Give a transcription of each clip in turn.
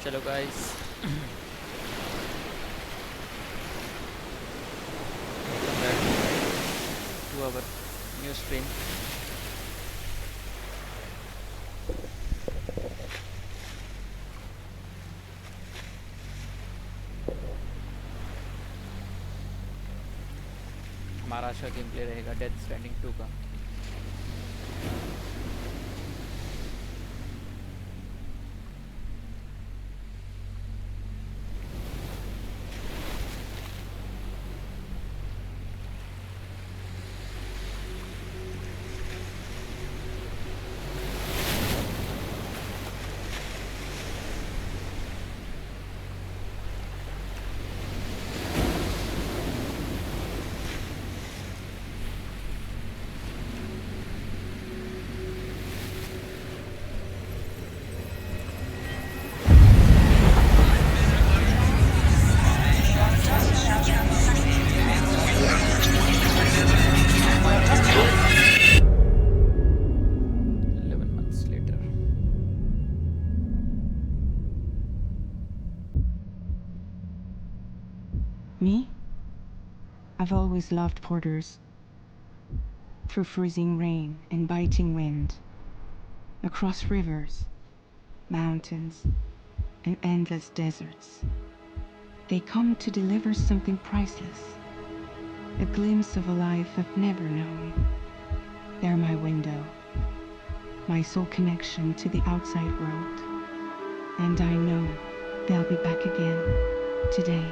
चलो guys, welcome back to our new stream. हमारा आज का गेम प्ले रहेगा डेथ स्टैंडिंग 2 का। Me? I've always loved porters. Through freezing rain and biting wind, across rivers, mountains, and endless deserts. They come to deliver something priceless, a glimpse of a life I've never known. They're my window, my sole connection to the outside world. And I know they'll be back again today.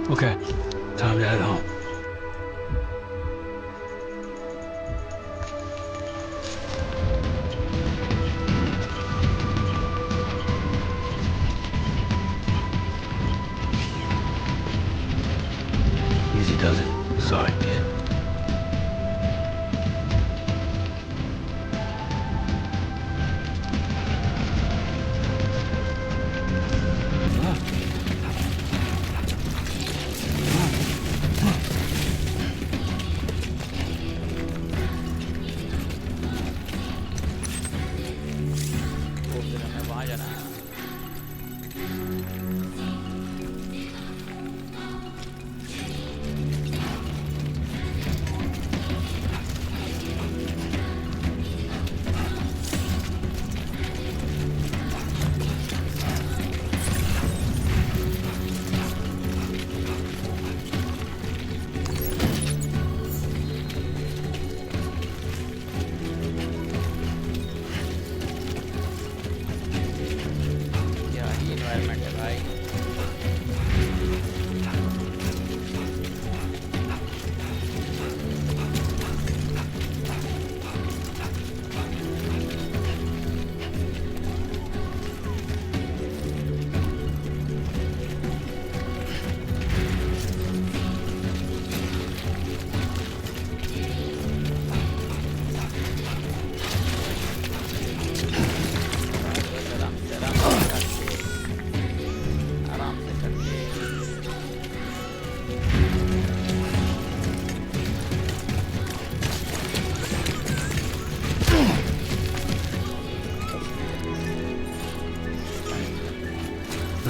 Okay, time to head home. Easy does it. Sorry, kid.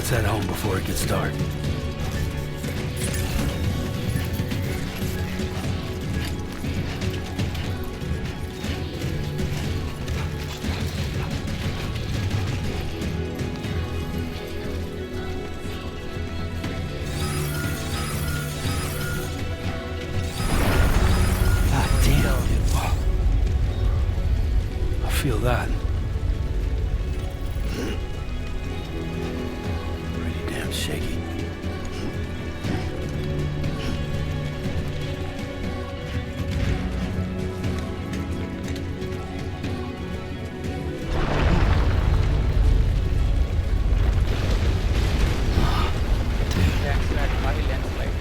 Let's head home before it gets dark. God damn, dude. Wow. I feel that. Pretty damn shaky. Landslide, high landslide.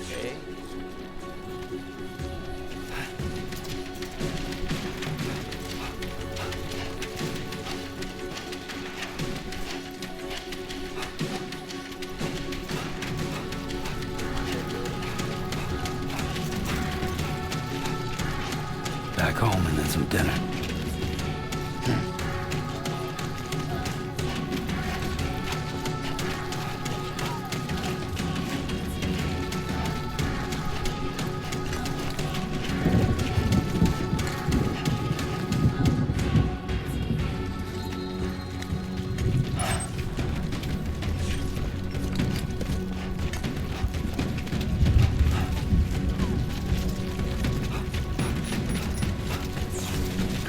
Okay. Back home and then some dinner.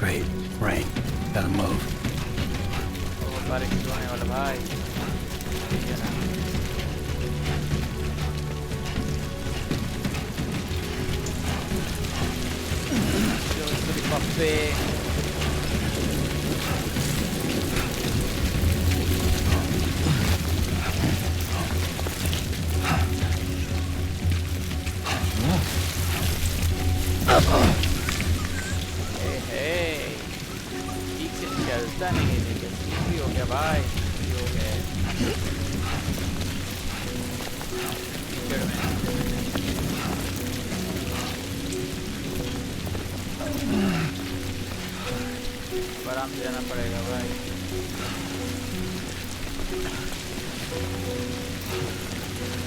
Great. Rain. Gotta move. बहुत बारिश शुरू होने वाला भाई. ठीक है ना. Yo, estoy papé. ठीक से चलता नहीं है लेकिन भी हो गया भाई. हो गया कीचड़ में. आराम से जाना पड़ेगा भाई.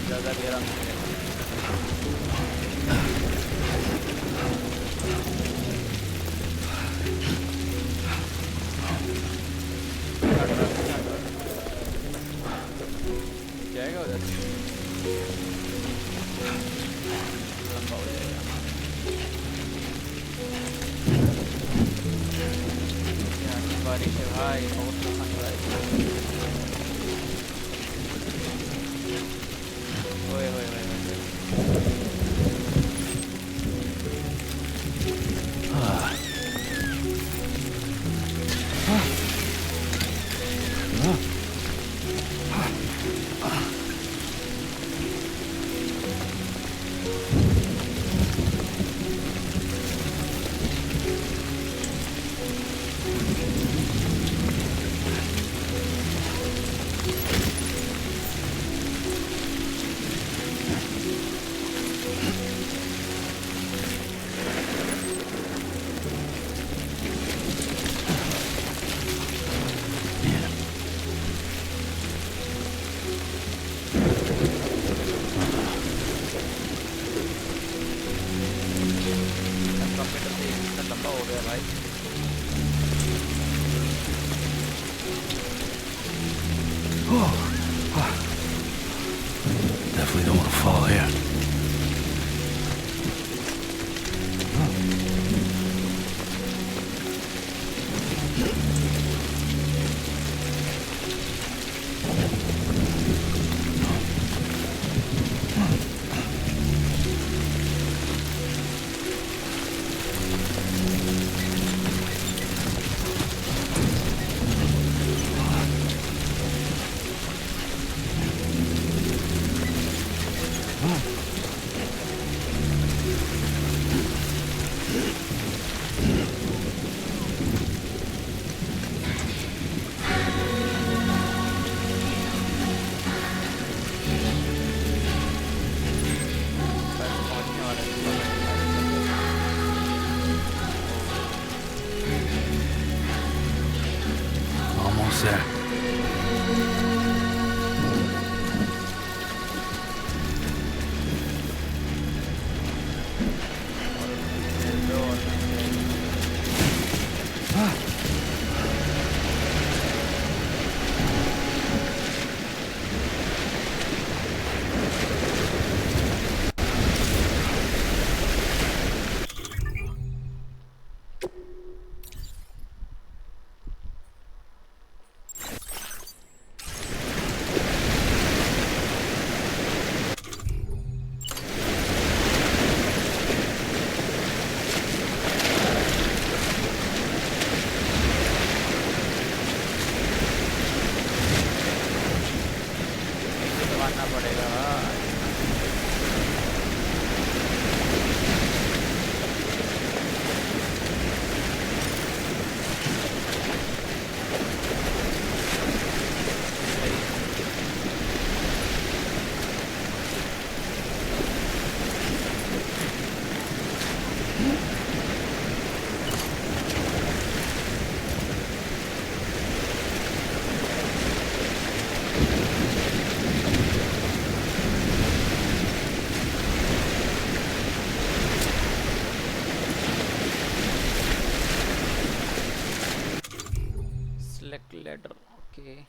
ज़्यादा भी आराम से जाएगा उधर लंबा हो जाएगा. यहाँ की बारिश है भाई बहुत पसंद आई. ओए ओए ओए Definitely don't want to fall here. बस पहुंचने वाला है, थोड़ा Almost there. दबाना पड़ेगा। Select ladder, okay.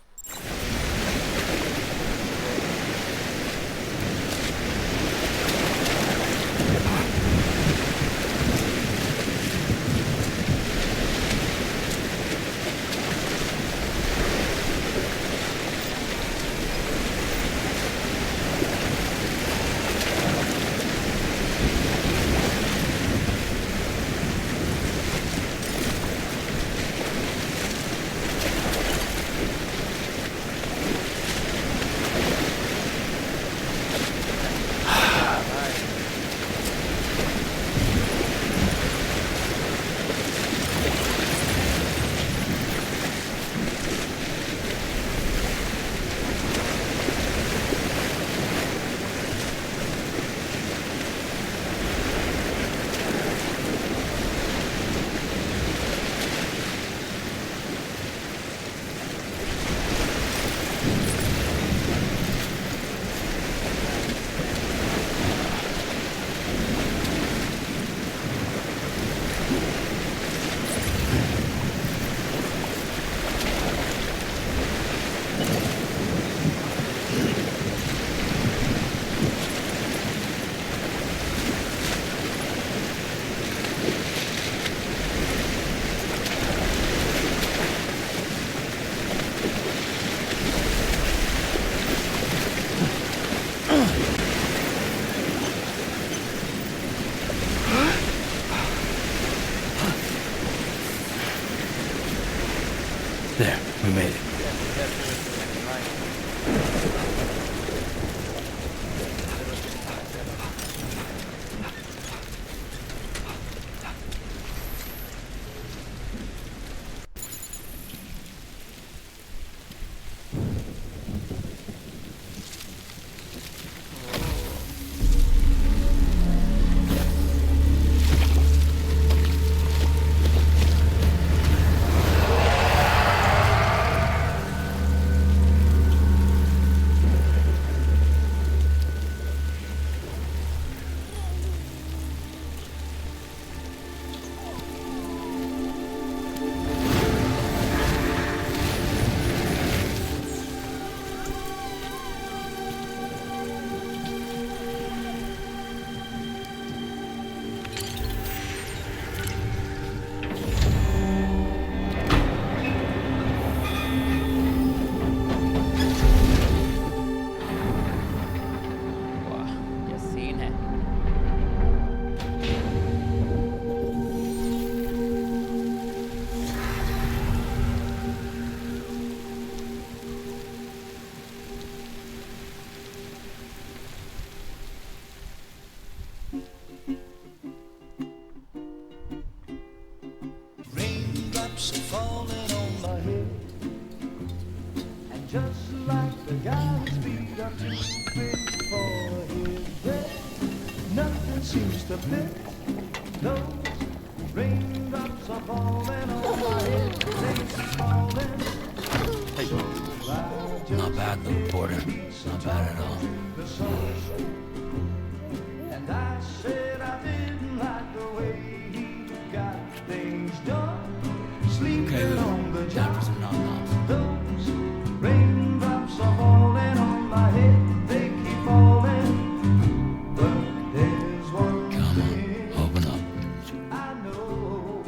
There, we made it. just like the guy whose feet are too big for his bed. Nothing seems to fit. Those raindrops are falling on my head. They keep falling. Hey. So I just Not bad, little porter. Not bad at all. the sun. And I said I didn't like the way he got things done. Sleeping Okay, Lou. on the Time job. for some non-noms. Those raindrops are falling on my head. They keep falling. But there's one Come thing on, open up. I know.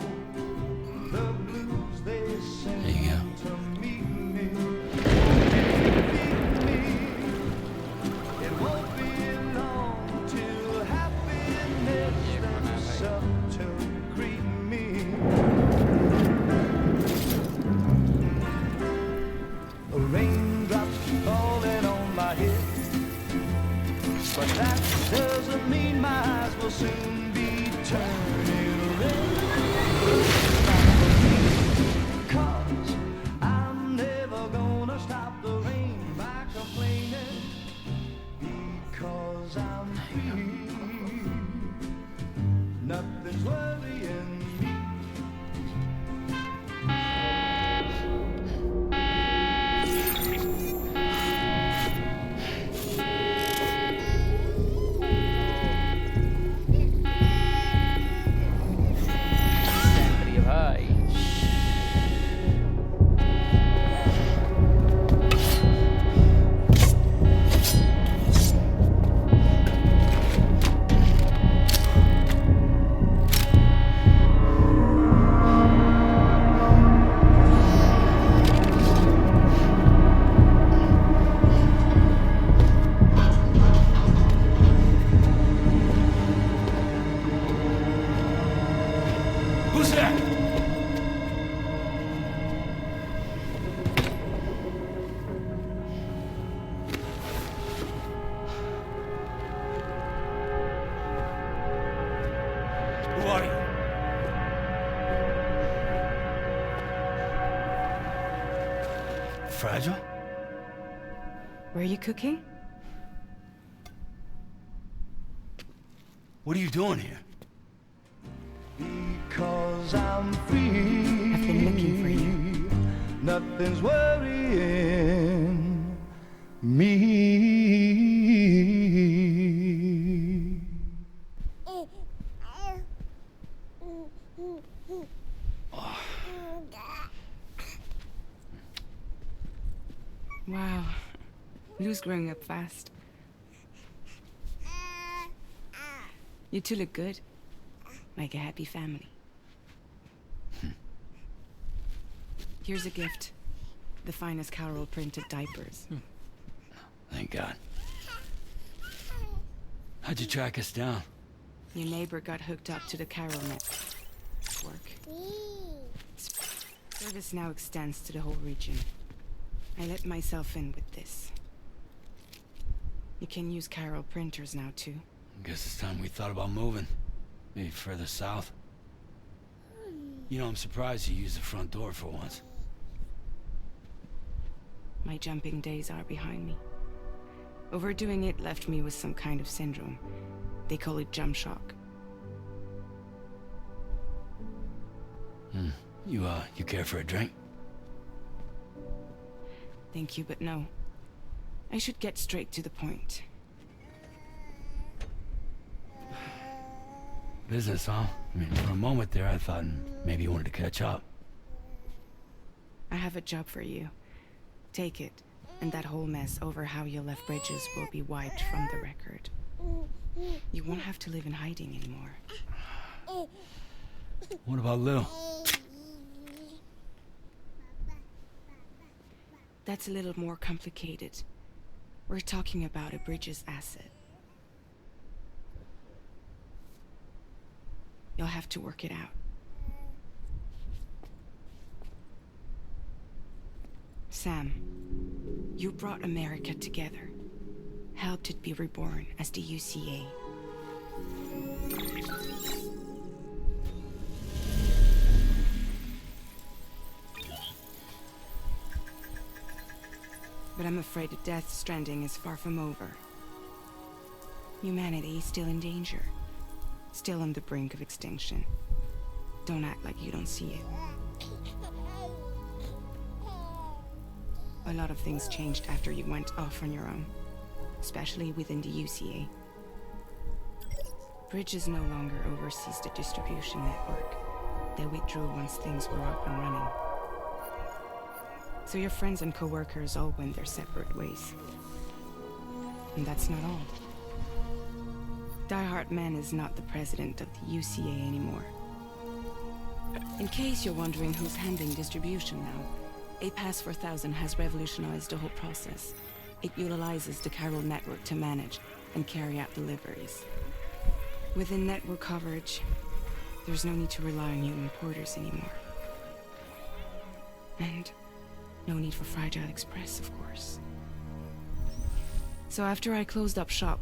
The blues they sing There you go. to meet me. It won't be long till happiness steps up to greet me. Raindrops falling on my head, but that doesn't mean my eyes will soon be turning red. Cause I'm never gonna stop the rain by complaining, because I'm free. Nothing's worrying me. प्रिय भाई Who's there? Who are you? Fragile? Were you cooking? What are you doing here? Because I'm free. I've been looking for you. Nothing's worrying me. Wow. Lou's growing up fast. You two look good. Like a happy family. Here's a gift. The finest Carol printed diapers. Thank God. How'd you track us down? Your neighbor got hooked up to the Carol net. Work. Service now extends to the whole region. I let myself in with this. You can use Carol printers now too. Guess it's time we thought about moving. Maybe further south. You know, I'm surprised you used the front door for once. My jumping days are behind me. Overdoing it left me with some kind of syndrome. They call it jump shock. You care for a drink? Thank you, but no. I should get straight to the point. Business, huh? I mean, for a moment there, I thought maybe you wanted to catch up. I have a job for you. Take it, and that whole mess over how you left Bridges will be wiped from the record. You won't have to live in hiding anymore. What about Lou? That's a little more complicated. We're talking about a Bridges asset. You'll have to work it out. Sam, you brought America together. Helped it be reborn as the UCA. But I'm afraid that Death Stranding is far from over. Humanity is still in danger. Still on the brink of extinction. Don't act like you don't see it. A lot of things changed after you went off on your own. Especially within the UCA. Bridges no longer oversees the distribution network. They withdrew once things were up and running. So your friends and co-workers all went their separate ways. And that's not all. Die Hartman is not the president of the UCA anymore. In case you're wondering who's handling distribution now, A Pass 4000 has revolutionized the whole process. It utilizes the chiral network to manage and carry out deliveries. Within network coverage, there's no need to rely on human porters anymore. And no need for Fragile Express, of course. So after I closed up shop,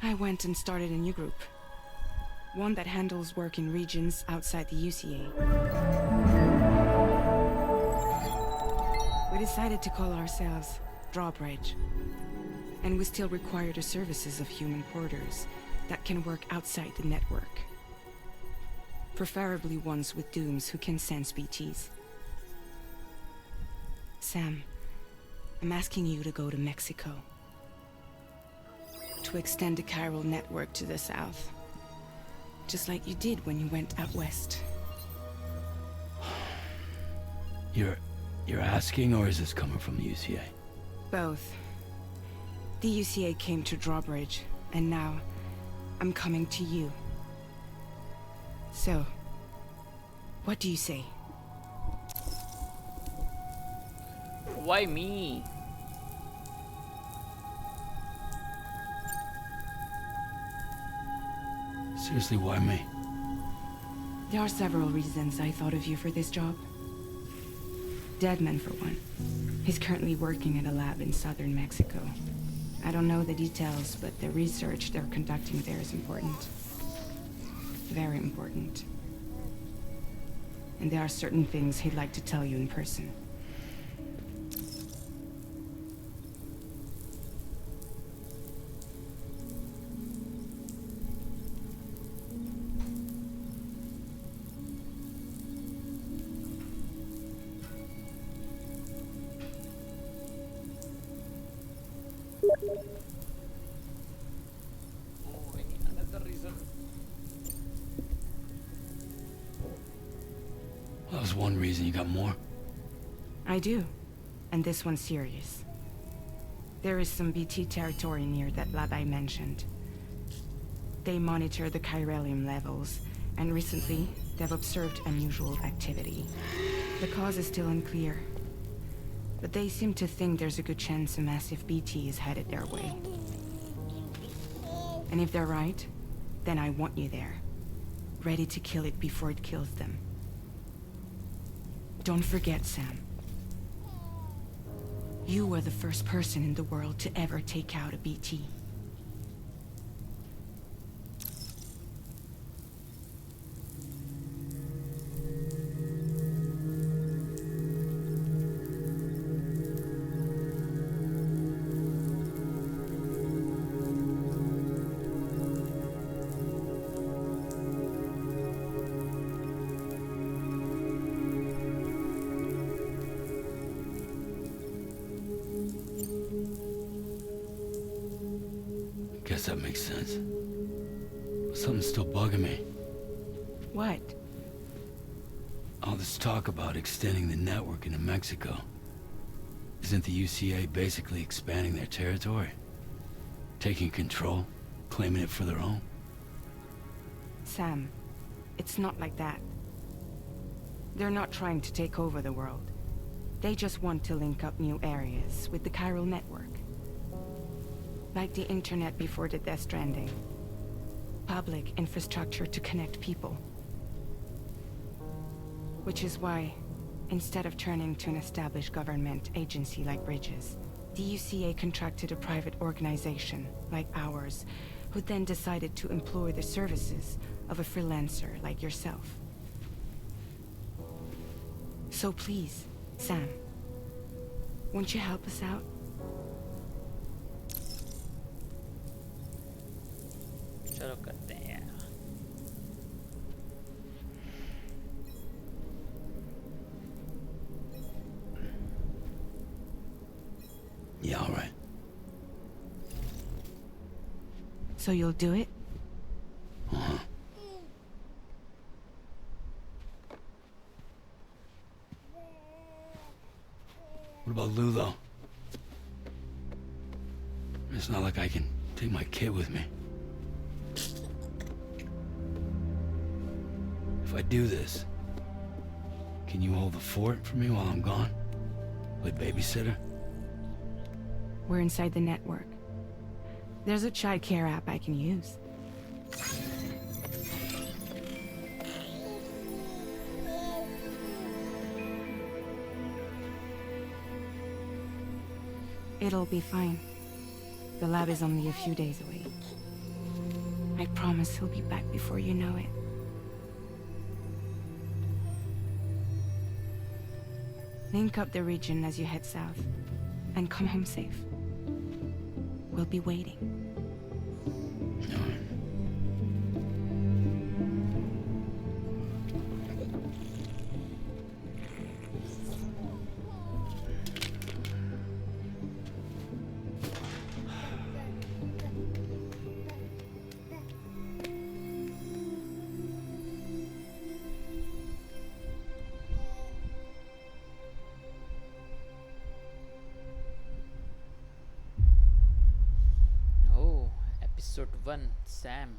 I went and started a new group. One that handles work in regions outside the UCA. We decided to call ourselves Drawbridge. And we still require the services of human porters that can work outside the network. Preferably ones with dooms who can sense BTs. Sam, I'm asking you to go to Mexico. To extend the chiral network to the south. Just like you did when you went out west. You're asking, or is this coming from the UCA? Both. The UCA came to Drawbridge, and now I'm coming to you. So, what do you say? Why me? Seriously, why me? There are several reasons I thought of you for this job. Deadman, for one. He's currently working at a lab in southern Mexico. I don't know the details, but the research they're conducting there is important. Very important. And there are certain things he'd like to tell you in person. Oh, another reason. That was one reason. You got more? I do. And this one's serious. There is some BT territory near that lab I mentioned. They monitor the chiralium levels, and recently, they've observed unusual activity. The cause is still unclear, but they seem to think there's a good chance a massive BT is headed their way. And if they're right, then I want you there, ready to kill it before it kills them. Don't forget, Sam. You were the first person in the world to ever take out a BT. Guess that makes sense. But something's still bugging me. What? All this talk about extending the network into Mexico. Isn't the UCA basically expanding their territory? Taking control? Claiming it for their own? Sam, it's not like that. They're not trying to take over the world. They just want to link up new areas with the chiral network. Like the internet before the Death Stranding. Public infrastructure to connect people. Which is why, instead of turning to an established government agency like Bridges, the UCA contracted a private organization, like ours, who then decided to employ the services of a freelancer like yourself. So please, Sam, Won't you help us out? चलो करते हैं यार. Yeah, all right. So you'll do it? Uh-huh. What about Lou, though? It's not like I can take my kid with me. If I do this, can you hold the fort for me while I'm gone? Play babysitter? We're inside the network. There's a child care app I can use. It'll be fine. The lab is only a few days away. I promise he'll be back before you know it. Link up the region as you head south, and come home safe. We'll be waiting. Oh, episode 1, Sam.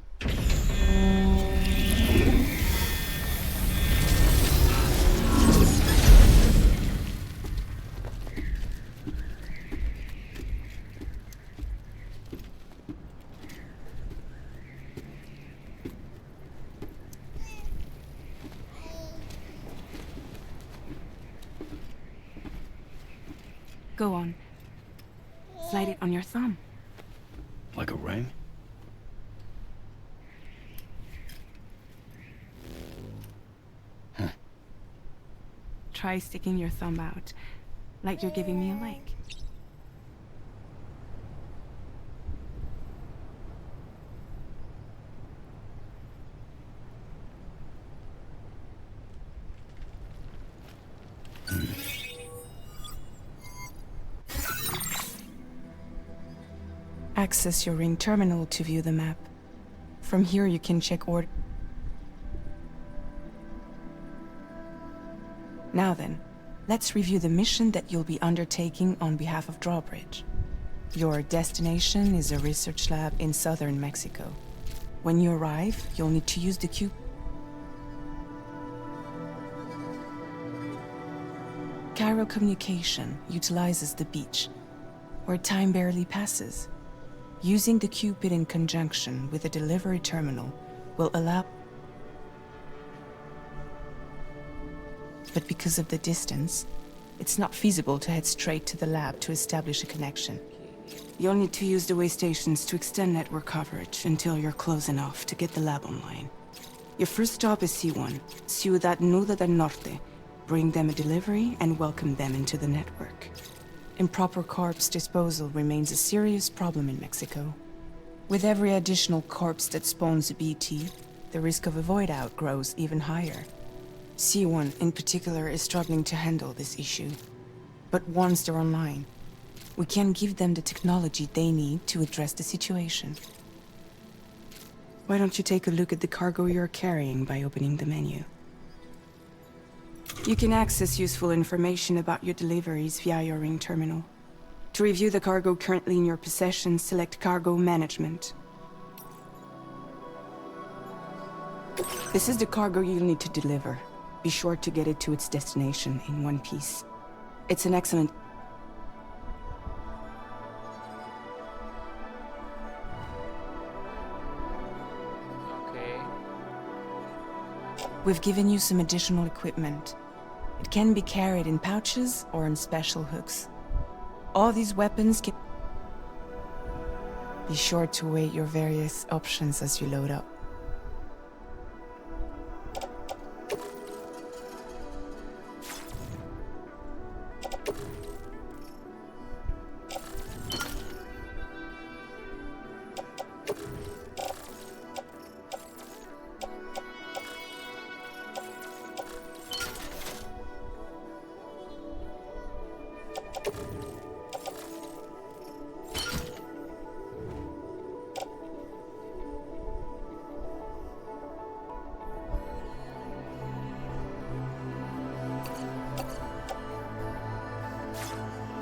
Go on. Slide it on your thumb. Like a ring? Try sticking your thumb out, like you're giving me a like. Access your ring terminal to view the map. From here you can check order. Now then, let's review the mission that you'll be undertaking on behalf of Drawbridge. Your destination is a research lab in southern Mexico. When you arrive, you'll need to use the cube. Chiral communication utilizes the beach, where time barely passes. Using the Cupid in conjunction with a delivery terminal will allow... But because of the distance, it's not feasible to head straight to the lab to establish a connection. You'll need to use the way stations to extend network coverage until you're close enough to get the lab online. Your first stop is C1, Ciudad Nuda del Norte. Bring them a delivery and welcome them into the network. Improper corpse disposal remains a serious problem in Mexico. With every additional corpse that spawns a BT, the risk of a void out grows even higher. C1 in particular is struggling to handle this issue. But once they're online, we can give them the technology they need to address the situation. Why don't you take a look at the cargo you're carrying by opening the menu? You can access useful information about your deliveries via your ring terminal. To review the cargo currently in your possession, select Cargo Management. This is the cargo you'll need to deliver. Be sure to get it to its destination in one piece. It's an excellent... Okay. We've given you some additional equipment. It can be carried in pouches or in special hooks. All these weapons can... Be sure to weigh your various options as you load up.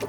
हो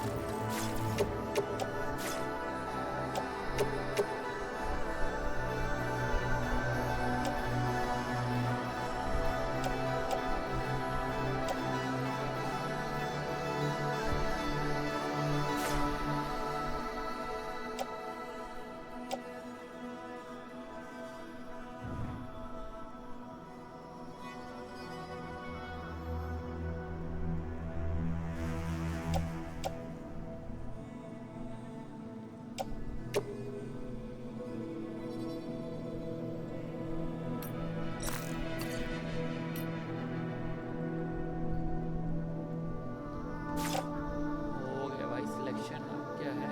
गया भाई selection. अब क्या है?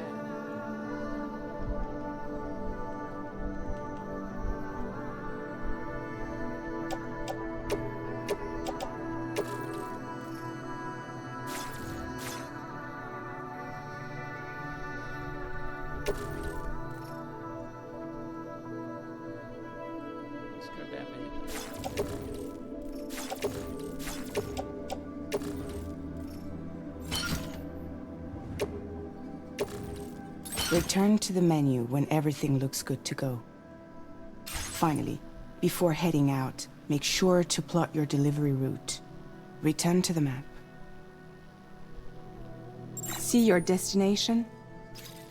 इसका damage Return to the menu when everything looks good to go. Finally, before heading out, make sure to plot your delivery route. Return to the map. See your destination?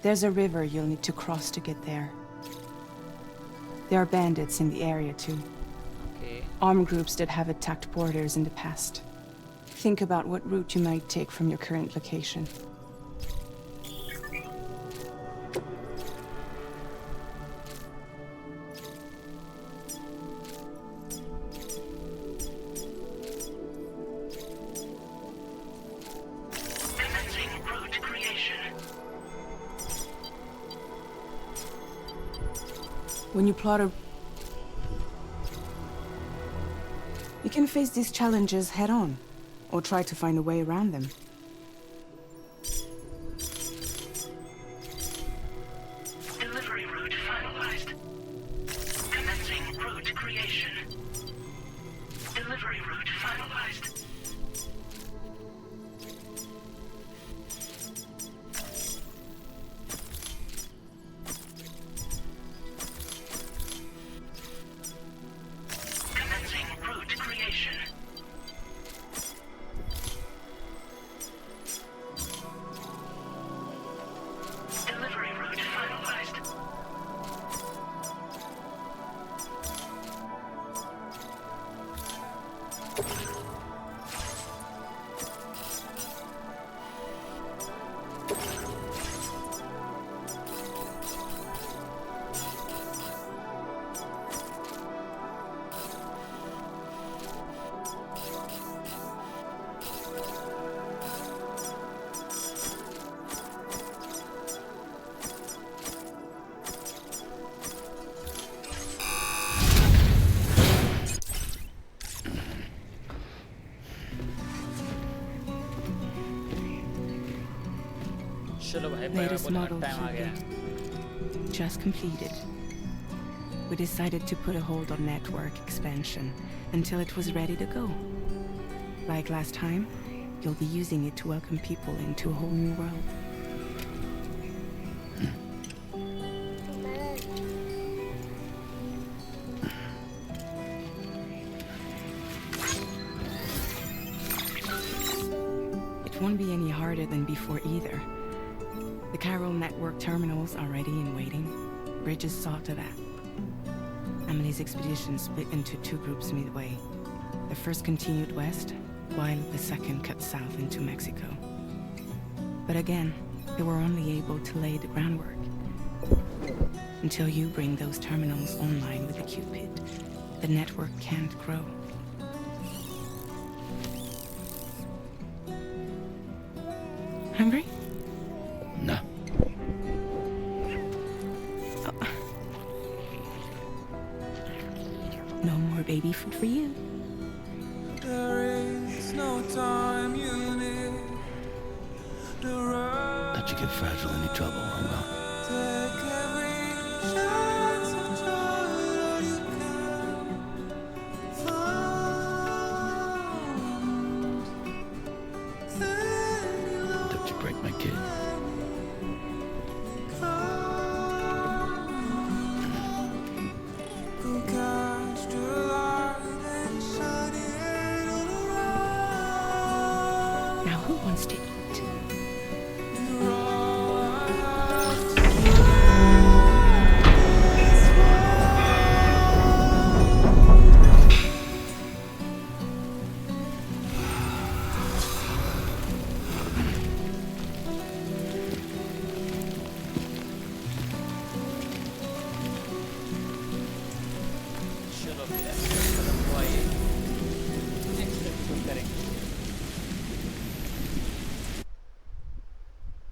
There's a river you'll need to cross to get there. There are bandits in the area too. Okay. Armed groups that have attacked borders in the past. Think about what route you might take from your current location. When you plot a... You can face these challenges head on, or try to find a way around them. Delivery route finalized. Commencing route creation. Delivery route finalized. Commencing route creation. Delivery route finalized. चलो भाई Latest बहुत model time आ गया। Cupid. Just completed. We decided to put a hold on network expansion until it was ready to go. Like last time, you'll be using it to welcome people into a whole new world. It won't be any harder than before either. The Carol network terminals are ready and waiting. Bridges saw to that. Emily's expedition split into two groups midway. The first continued west, while the second cut south into Mexico. But again, they were only able to lay the groundwork. Until you bring those terminals online with the Cupid, the network can't grow. Hungry? No. No more baby food for you. There is no time you need to run. Let you get fragile any trouble, I will. Take every chance of joy that you can find. Then Don't you break my kid. चलो फिर episode खत्म हुआ ये, next episode करेंगे।